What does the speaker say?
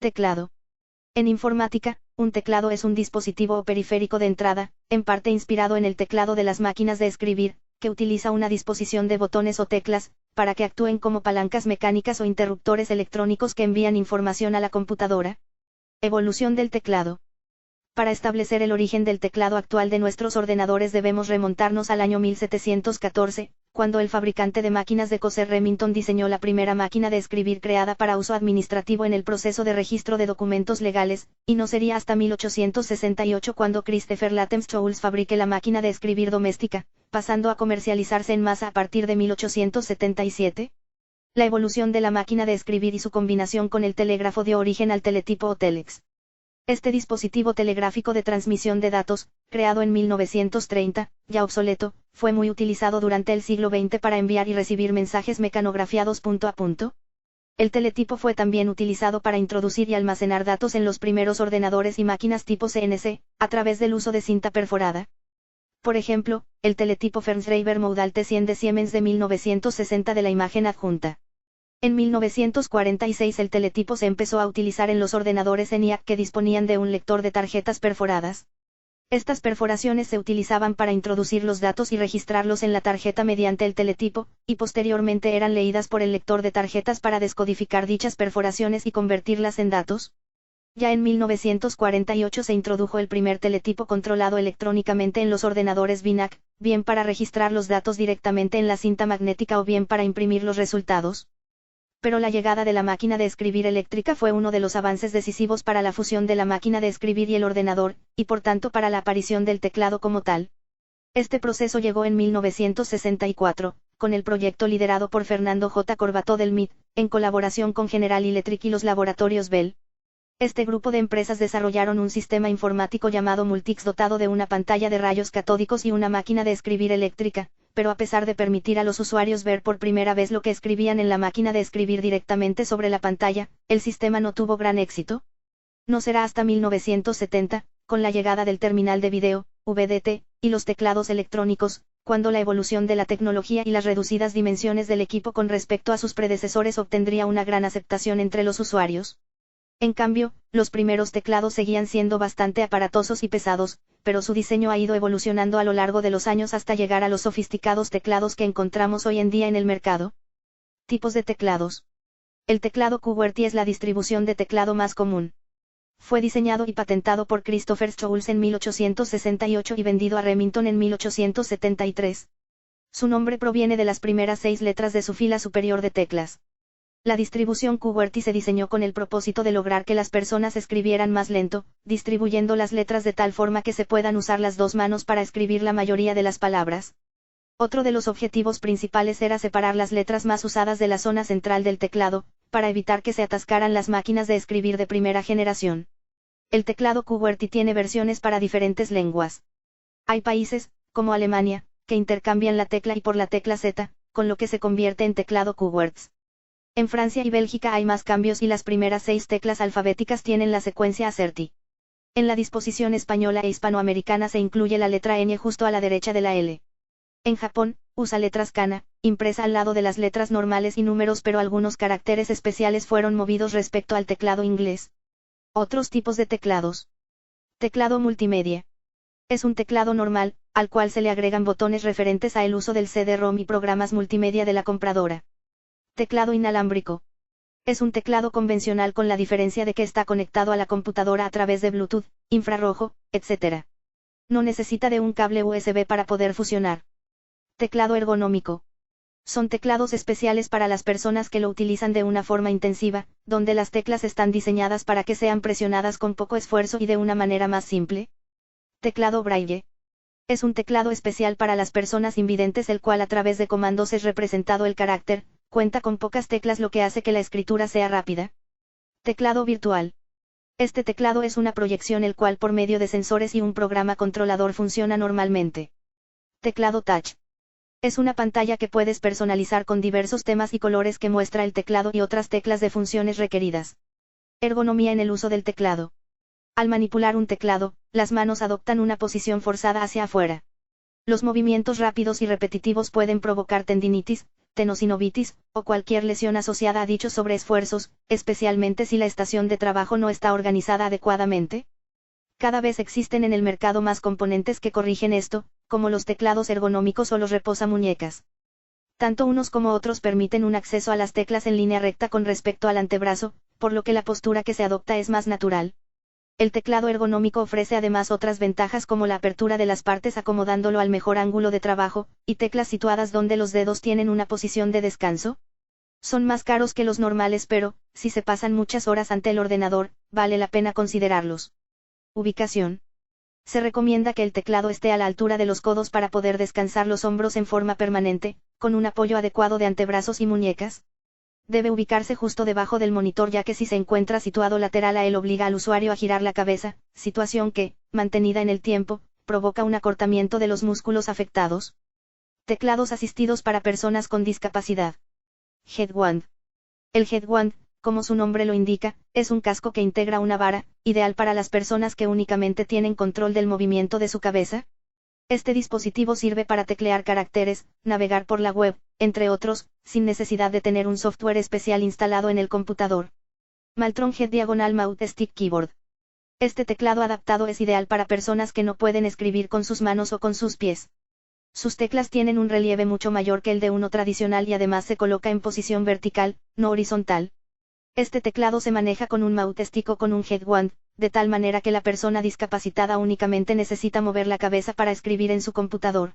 Teclado. En informática, un teclado es un dispositivo o periférico de entrada, en parte inspirado en el teclado de las máquinas de escribir, que utiliza una disposición de botones o teclas, para que actúen como palancas mecánicas o interruptores electrónicos que envían información a la computadora. Evolución del teclado. Para establecer el origen del teclado actual de nuestros ordenadores debemos remontarnos al año 1714, cuando el fabricante de máquinas de coser Remington diseñó la primera máquina de escribir creada para uso administrativo en el proceso de registro de documentos legales, y no sería hasta 1868 cuando Christopher Latham Scholes fabrique la máquina de escribir doméstica, pasando a comercializarse en masa a partir de 1877. La evolución de la máquina de escribir y su combinación con el telégrafo dio origen al teletipo o telex. Este dispositivo telegráfico de transmisión de datos, creado en 1930, ya obsoleto, fue muy utilizado durante el siglo XX para enviar y recibir mensajes mecanografiados punto a punto. El teletipo fue también utilizado para introducir y almacenar datos en los primeros ordenadores y máquinas tipo CNC, a través del uso de cinta perforada. Por ejemplo, el teletipo Fernschreiber Model T100 de Siemens de 1960 de la imagen adjunta. En 1946 el teletipo se empezó a utilizar en los ordenadores ENIAC que disponían de un lector de tarjetas perforadas. Estas perforaciones se utilizaban para introducir los datos y registrarlos en la tarjeta mediante el teletipo, y posteriormente eran leídas por el lector de tarjetas para descodificar dichas perforaciones y convertirlas en datos. Ya en 1948 se introdujo el primer teletipo controlado electrónicamente en los ordenadores BINAC, bien para registrar los datos directamente en la cinta magnética o bien para imprimir los resultados. Pero la llegada de la máquina de escribir eléctrica fue uno de los avances decisivos para la fusión de la máquina de escribir y el ordenador, y por tanto para la aparición del teclado como tal. Este proceso llegó en 1964, con el proyecto liderado por Fernando J. Corbato del MIT, en colaboración con General Electric y los laboratorios Bell. Este grupo de empresas desarrollaron un sistema informático llamado Multics dotado de una pantalla de rayos catódicos y una máquina de escribir eléctrica, pero a pesar de permitir a los usuarios ver por primera vez lo que escribían en la máquina de escribir directamente sobre la pantalla, el sistema no tuvo gran éxito. No será hasta 1970, con la llegada del terminal de video, VDT, y los teclados electrónicos, cuando la evolución de la tecnología y las reducidas dimensiones del equipo con respecto a sus predecesores obtendría una gran aceptación entre los usuarios. En cambio, los primeros teclados seguían siendo bastante aparatosos y pesados, pero su diseño ha ido evolucionando a lo largo de los años hasta llegar a los sofisticados teclados que encontramos hoy en día en el mercado. Tipos de teclados. El teclado QWERTY es la distribución de teclado más común. Fue diseñado y patentado por Christopher Scholes en 1868 y vendido a Remington en 1873. Su nombre proviene de las primeras 6 letras de su fila superior de teclas. La distribución QWERTY se diseñó con el propósito de lograr que las personas escribieran más lento, distribuyendo las letras de tal forma que se puedan usar las dos manos para escribir la mayoría de las palabras. Otro de los objetivos principales era separar las letras más usadas de la zona central del teclado, para evitar que se atascaran las máquinas de escribir de primera generación. El teclado QWERTY tiene versiones para diferentes lenguas. Hay países, como Alemania, que intercambian la tecla I por la tecla Z, con lo que se convierte en teclado QWERTZ. En Francia y Bélgica hay más cambios y las primeras 6 teclas alfabéticas tienen la secuencia AZERTY. En la disposición española e hispanoamericana se incluye la letra ñ justo a la derecha de la L. En Japón, usa letras kana, impresa al lado de las letras normales y números, pero algunos caracteres especiales fueron movidos respecto al teclado inglés. Otros tipos de teclados. Teclado multimedia. Es un teclado normal, al cual se le agregan botones referentes a el uso del CD-ROM y programas multimedia de la compradora. Teclado inalámbrico. Es un teclado convencional con la diferencia de que está conectado a la computadora a través de Bluetooth, infrarrojo, etc. No necesita de un cable USB para poder funcionar. Teclado ergonómico. Son teclados especiales para las personas que lo utilizan de una forma intensiva, donde las teclas están diseñadas para que sean presionadas con poco esfuerzo y de una manera más simple. Teclado braille. Es un teclado especial para las personas invidentes el cual a través de comandos es representado el carácter, cuenta con pocas teclas lo que hace que la escritura sea rápida. Teclado virtual. Este teclado es una proyección el cual por medio de sensores y un programa controlador funciona normalmente. Teclado touch. Es una pantalla que puedes personalizar con diversos temas y colores que muestra el teclado y otras teclas de funciones requeridas. Ergonomía en el uso del teclado. Al manipular un teclado, las manos adoptan una posición forzada hacia afuera. Los movimientos rápidos y repetitivos pueden provocar tendinitis, tenosinovitis, o cualquier lesión asociada a dichos sobreesfuerzos, especialmente si la estación de trabajo no está organizada adecuadamente. Cada vez existen en el mercado más componentes que corrigen esto, como los teclados ergonómicos o los reposamuñecas. Tanto unos como otros permiten un acceso a las teclas en línea recta con respecto al antebrazo, por lo que la postura que se adopta es más natural. El teclado ergonómico ofrece además otras ventajas como la apertura de las partes acomodándolo al mejor ángulo de trabajo, y teclas situadas donde los dedos tienen una posición de descanso. Son más caros que los normales pero, si se pasan muchas horas ante el ordenador, vale la pena considerarlos. Ubicación. Se recomienda que el teclado esté a la altura de los codos para poder descansar los hombros en forma permanente, con un apoyo adecuado de antebrazos y muñecas. Debe ubicarse justo debajo del monitor ya que si se encuentra situado lateral a él obliga al usuario a girar la cabeza, situación que, mantenida en el tiempo, provoca un acortamiento de los músculos afectados. Teclados asistidos para personas con discapacidad. Headband. El headband, como su nombre lo indica, es un casco que integra una vara, ideal para las personas que únicamente tienen control del movimiento de su cabeza. Este dispositivo sirve para teclear caracteres, navegar por la web, entre otros, sin necesidad de tener un software especial instalado en el computador. Maltron Head Diagonal Mouse Stick Keyboard. Este teclado adaptado es ideal para personas que no pueden escribir con sus manos o con sus pies. Sus teclas tienen un relieve mucho mayor que el de uno tradicional y además se coloca en posición vertical, no horizontal. Este teclado se maneja con un mouse stick o con un headband, de tal manera que la persona discapacitada únicamente necesita mover la cabeza para escribir en su computador.